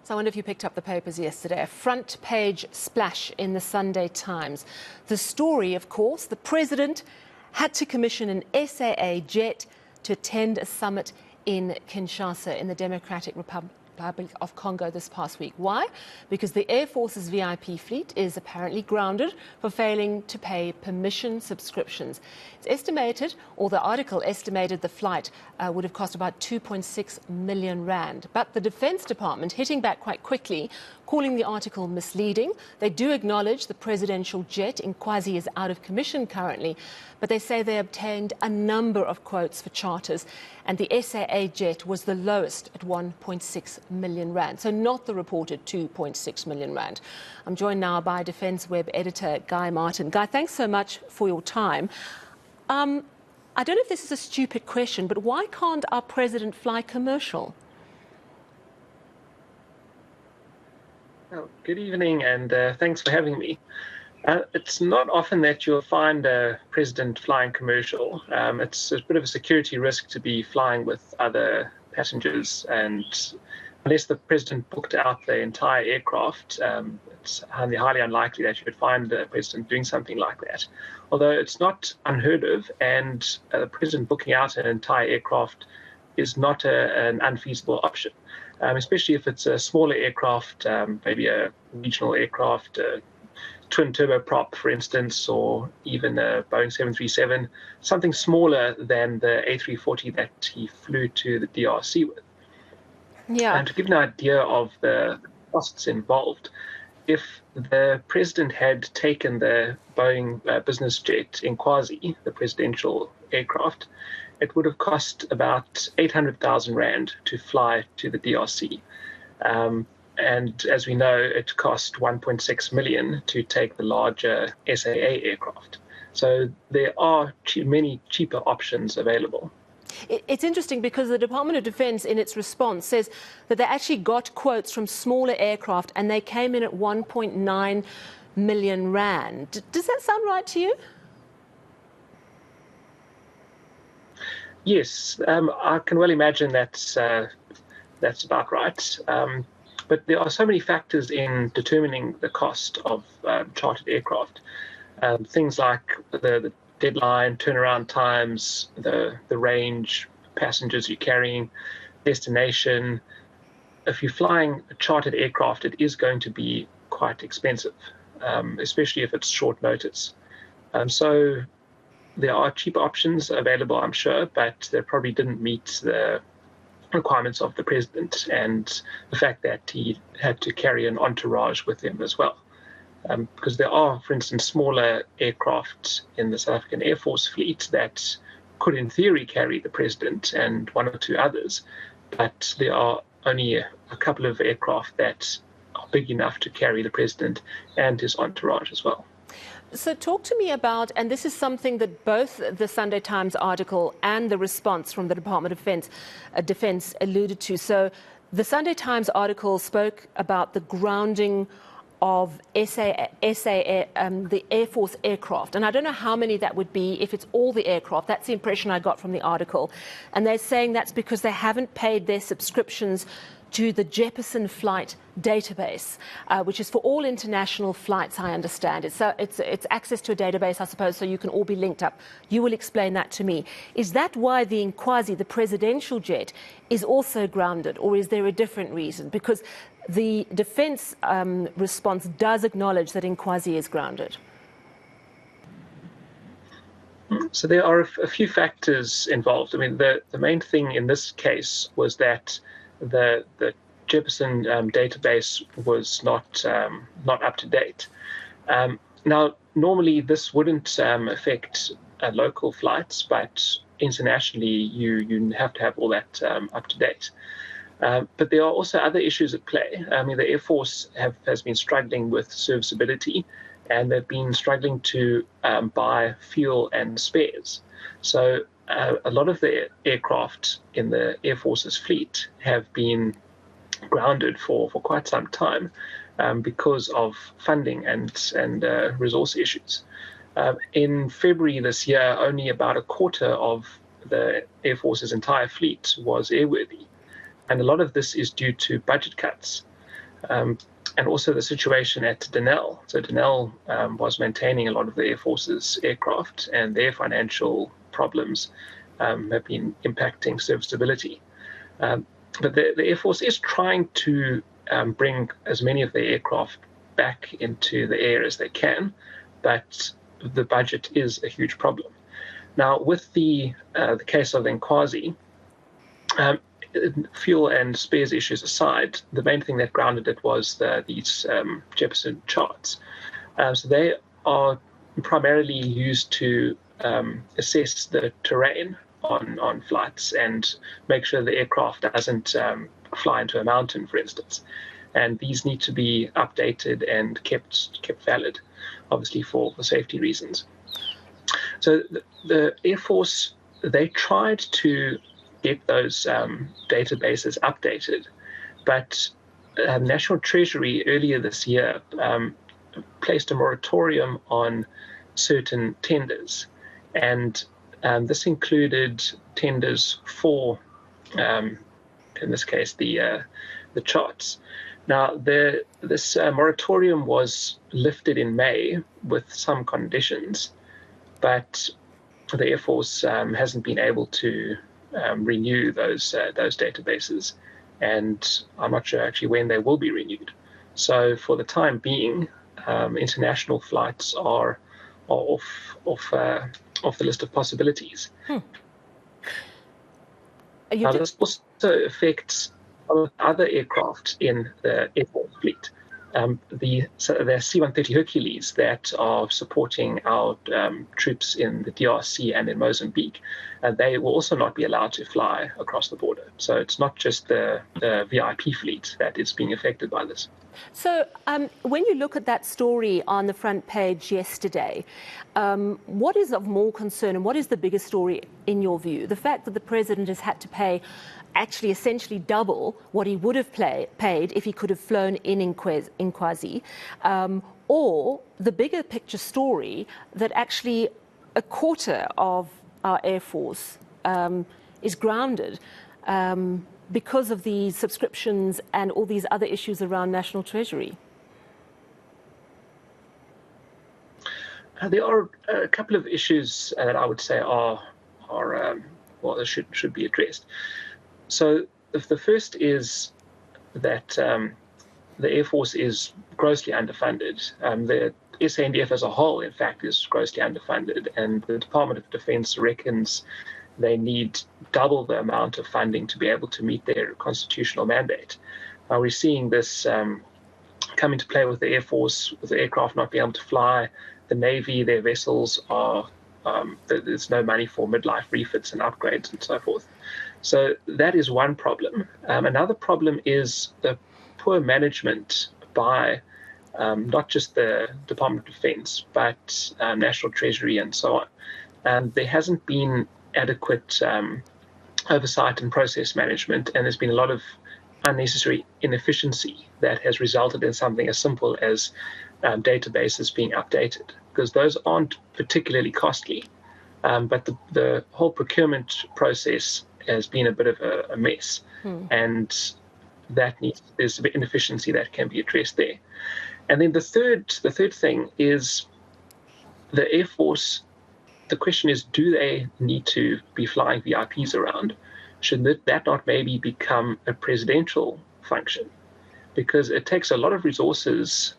So I wonder if you picked up the papers yesterday. A front page splash in the Sunday Times. The story, of course, the president had to commission an SAA jet to attend a summit in Kinshasa in the Democratic Republic of Congo this past week. Why? Because the Air Force's VIP fleet is apparently grounded for failing to pay permission subscriptions. It's estimated, or the article estimated, the flight would have cost about 2.6 million rand. But the Defense Department hitting back quite quickly, calling the article misleading. They do acknowledge the presidential jet, Inkwazi, is out of commission currently, but they say they obtained a number of quotes for charters, and the SAA jet was the lowest at 1.6 million rand, so not the reported 2.6 million rand. I'm joined now by Defence Web editor Guy Martin. Guy, thanks so much for your time. I don't know if this is a stupid question, but why can't our president fly commercial? Oh, good evening, and thanks for having me. It's not often that you'll find a president flying commercial. It's a bit of a security risk to be flying with other passengers, and unless the president booked out the entire aircraft, it's highly unlikely that you would find the president doing something like that. Although it's not unheard of, and the president booking out an entire aircraft is not an unfeasible option, especially if it's a smaller aircraft, maybe a regional aircraft, twin turboprop, for instance, or even a Boeing 737, something smaller than the A340 that he flew to the DRC with. Yeah. And to give an idea of the costs involved, if the president had taken the Boeing business jet Inkwazi, the presidential aircraft, it would have cost about 800,000 rand to fly to the DRC. And as we know, it cost 1.6 million to take the larger SAA aircraft. So there are many cheaper options available. It's interesting because the Department of Defense, in its response, says that they actually got quotes from smaller aircraft and they came in at 1.9 million rand. Does that sound right to you? Yes, I can well imagine that's about right. But there are so many factors in determining the cost of chartered aircraft. Things like the deadline, turnaround times, the range, passengers you're carrying, destination. If you're flying a chartered aircraft, it is going to be quite expensive, especially if it's short notice. So there are cheaper options available, I'm sure, but they probably didn't meet the requirements of the president and the fact that he had to carry an entourage with him as well. Because there are, for instance, smaller aircraft in the South African Air Force fleet that could, in theory, carry the president and one or two others, but there are only a couple of aircraft that are big enough to carry the president and his entourage as well. So talk to me about, and this is something that both the Sunday Times article and the response from the Department of Defense alluded to. So the Sunday Times article spoke about the grounding of the Air Force aircraft. And I don't know how many that would be if it's all the aircraft. That's the impression I got from the article. And they're saying that's because they haven't paid their subscriptions to the Jefferson Flight database, which is for all international flights, I understand. It's access to a database, I suppose, so you can all be linked up. You will explain that to me. Is that why the Inkwazi, the presidential jet, is also grounded, or is there a different reason? Because the defense response does acknowledge that Inkwazi is grounded. So there are a few factors involved. I mean, the main thing in this case was that the Jefferson database was not up to date. Now, normally this wouldn't affect local flights, but internationally you have to have all that up to date. But there are also other issues at play. I mean, the Air Force has been struggling with serviceability, and they've been struggling to buy fuel and spares. So a lot of the aircraft in the Air Force's fleet have been grounded for quite some time because of funding and resource issues. In February this year, only about a quarter of the Air Force's entire fleet was airworthy. And a lot of this is due to budget cuts. and also the situation at Denel. So Denel was maintaining a lot of the Air Force's aircraft, and their financial problems have been impacting serviceability. But the Air Force is trying to bring as many of the aircraft back into the air as they can, but the budget is a huge problem. Now, with the case of Inkwazi, fuel and spares issues aside, the main thing that grounded it was these Jefferson charts. So they are primarily used to assess the terrain on flights and make sure the aircraft doesn't fly into a mountain, for instance. And these need to be updated and kept valid, obviously for safety reasons. So the Air Force, they tried to get those databases updated, but National Treasury earlier this year placed a moratorium on certain tenders, and this included tenders for, in this case, the charts. Now, this moratorium was lifted in May with some conditions, but the Air Force hasn't been able to renew those databases, and I'm not sure actually when they will be renewed. So for the time being, international flights are off the list of possibilities. Now, this also affects other aircraft in the Air Force fleet. The C-130 Hercules that are supporting our troops in the DRC and in Mozambique, they will also not be allowed to fly across the border. So it's not just the VIP fleet that is being affected by this. So when you look at that story on the front page yesterday, what is of more concern and what is the biggest story in your view? The fact that the president has had to pay actually essentially double what he would have paid if he could have flown in Inkwazi, or the bigger picture story that actually a quarter of our Air Force is grounded because of the subscriptions and all these other issues around National Treasury? There are a couple of issues that I would say are should be addressed. So the first is that the Air Force is grossly underfunded. The SANDF as a whole, in fact, is grossly underfunded, and the Department of Defense reckons they need double the amount of funding to be able to meet their constitutional mandate. We're seeing this come into play with the Air Force, with the aircraft not being able to fly. The Navy, their vessels are, there's no money for midlife refits and upgrades and so forth. So that is one problem. Another problem is the poor management by not just the Department of Defense, but National Treasury and so on. There hasn't been adequate oversight and process management, and there's been a lot of unnecessary inefficiency that has resulted in something as simple as databases being updated, because those aren't particularly costly, but the whole procurement process has been a bit of a mess, and there's a bit of inefficiency that can be addressed there. And then the third thing is the Air Force. The question is, do they need to be flying VIPs around? Should that not maybe become a presidential function? Because it takes a lot of resources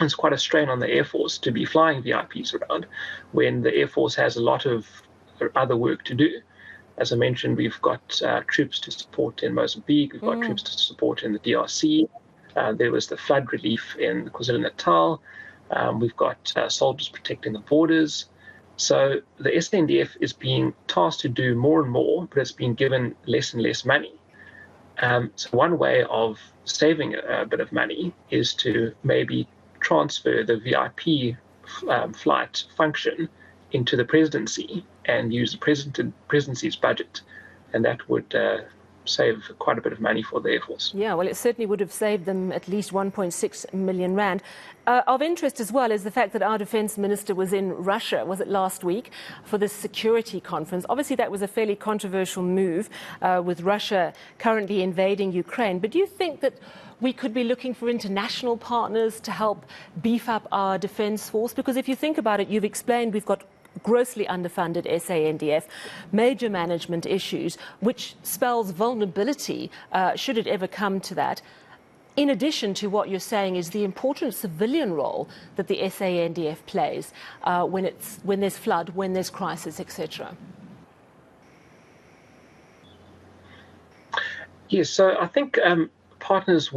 it's quite a strain on the Air Force to be flying VIPs around when the Air Force has a lot of other work to do. As I mentioned, we've got troops to support in Mozambique, we've got troops to support in the DRC, there was the flood relief in KwaZulu-Natal, we've got soldiers protecting the borders. So the SANDF is being tasked to do more and more, but it's being given less and less money. So one way of saving a bit of money is to maybe transfer the VIP flight function into the presidency and use the presidency's budget, and that would save quite a bit of money for the Air Force. Yeah, well, it certainly would have saved them at least 1.6 million rand. Of interest as well is the fact that our defence minister was in Russia, was it last week, for this security conference. Obviously, that was a fairly controversial move with Russia currently invading Ukraine. But do you think that we could be looking for international partners to help beef up our defence force? Because if you think about it, you've explained we've got grossly underfunded SANDF, major management issues, which spells vulnerability should it ever come to that. In addition to what you're saying is the important civilian role that the SANDF plays when there's flood, when there's crisis, etc. Yes, so I think partnerships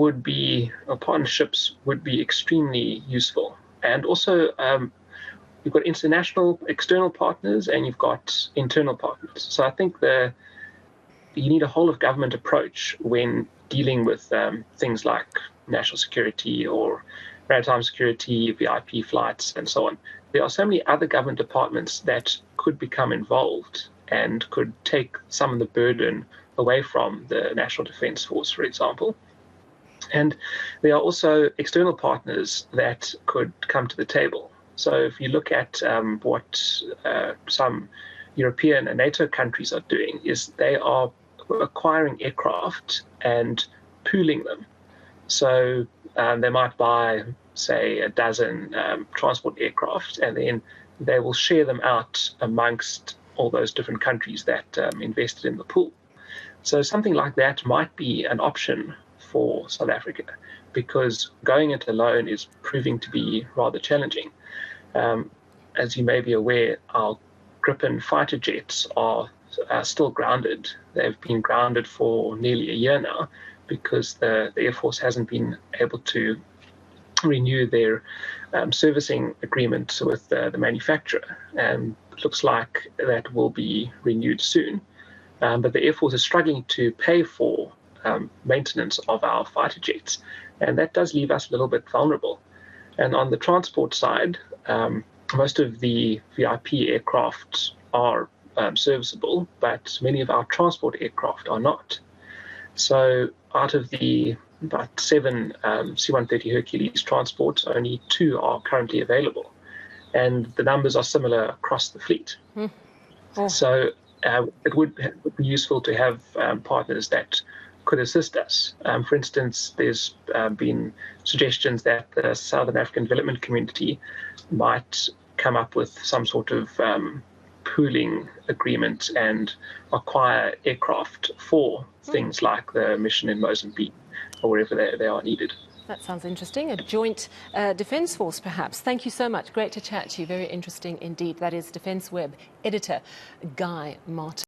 would be extremely useful. And also, you've got international external partners and you've got internal partners. So I think you need a whole of government approach when dealing with things like national security or maritime security, VIP flights, and so on. There are so many other government departments that could become involved and could take some of the burden away from the National Defence Force, for example. And there are also external partners that could come to the table. So if you look at what some European and NATO countries are doing, is they are acquiring aircraft and pooling them. So they might buy, say, a dozen transport aircraft, and then they will share them out amongst all those different countries that invested in the pool. So something like that might be an option for South Africa, because going it alone is proving to be rather challenging. As you may be aware, our Gripen fighter jets are still grounded. They've been grounded for nearly a year now because the Air Force hasn't been able to renew their servicing agreement with the manufacturer. And it looks like that will be renewed soon. But the Air Force is struggling to pay for maintenance of our fighter jets. And that does leave us a little bit vulnerable. And on the transport side, most of the VIP aircraft are serviceable, but many of our transport aircraft are not. So out of the about 7 C-130 Hercules transports, only 2 are currently available. And the numbers are similar across the fleet. Oh. So it would be useful to have partners that could assist us. For instance, there's been suggestions that the Southern African Development Community might come up with some sort of pooling agreement and acquire aircraft for things like the mission in Mozambique or wherever they are needed. That sounds interesting. A joint defence force, perhaps. Thank you so much. Great to chat to you. Very interesting indeed. That is Defence Web editor Guy Martin.